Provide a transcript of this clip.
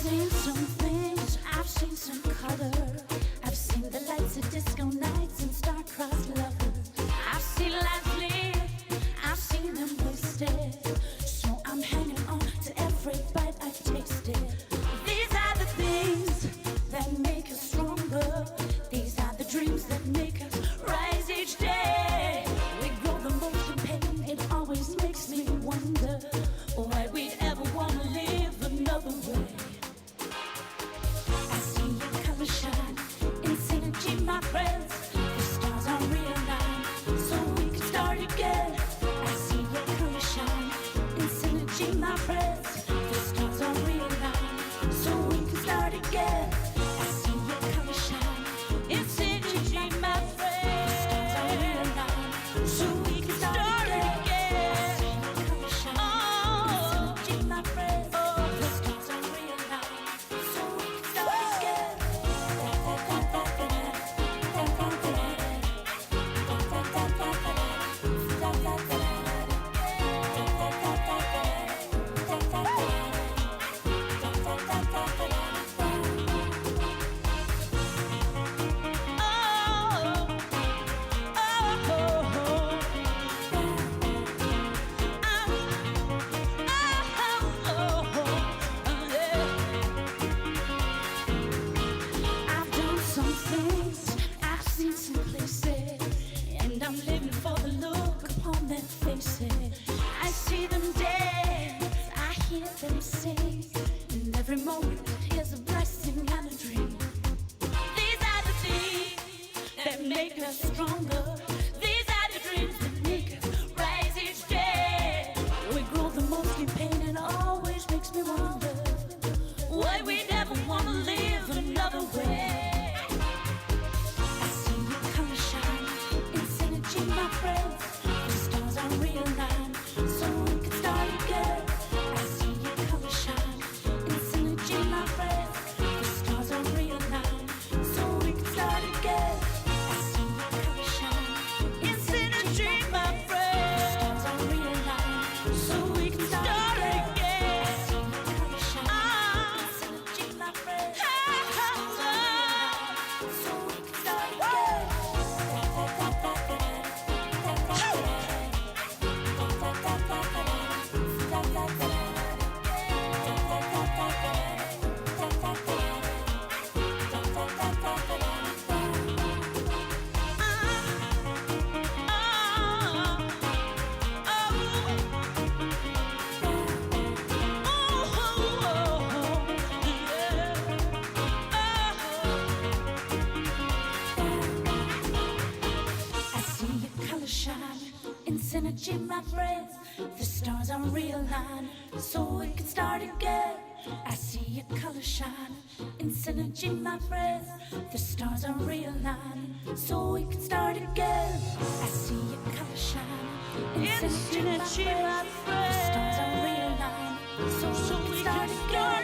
seen some things, I've seen some color. I've seen the lights of disco nights and star-crossed lovers. I've seen lives lived, I've seen them wasted. So I'm hanging on to every bite I tasted. These are the things that make us stronger. These are the dreams that make us rise each day. We grow the most in pain, it always makes me wonder why we'd ever want to live another way. I see your color shine in synergy, my friends. The stars are realigned, so we can start again. I see your color shine in synergy, my friends. The stars are realigned, so we can start again. I see your color shine in synergy, my friends. The stars are realigned, so we can start again. I see your color shine in synergy, my friends. The stars are realigned, so we can start again. I've done some things, I've seen some places, and I'm living for the look upon their faces. I see them dance, I hear them sing, and every moment is a blessing and a dream. These are the things that make us stronger. These are the dreams that make us rise each day. We grow the most in pain, and always makes me wonder why we never want to live another way. I see your color shine in synergy, my friends. The stars are realigned, so we can start again. I see your color shine in synergy, my friends. The stars are realigned, so we can start again. I see your color shine in synergy, my friends. The stars are realigned, so we can start again. I see your color shine in synergy, my friends. The stars are realigned, so we can start again. I see your color shine in synergy, my friends. The stars are realigned, so we can start again. I see your color shine in synergy, my friends. The stars are realigned, so we can start again. I see your color shine in synergy, my friends. The stars are realigned, so we can start again.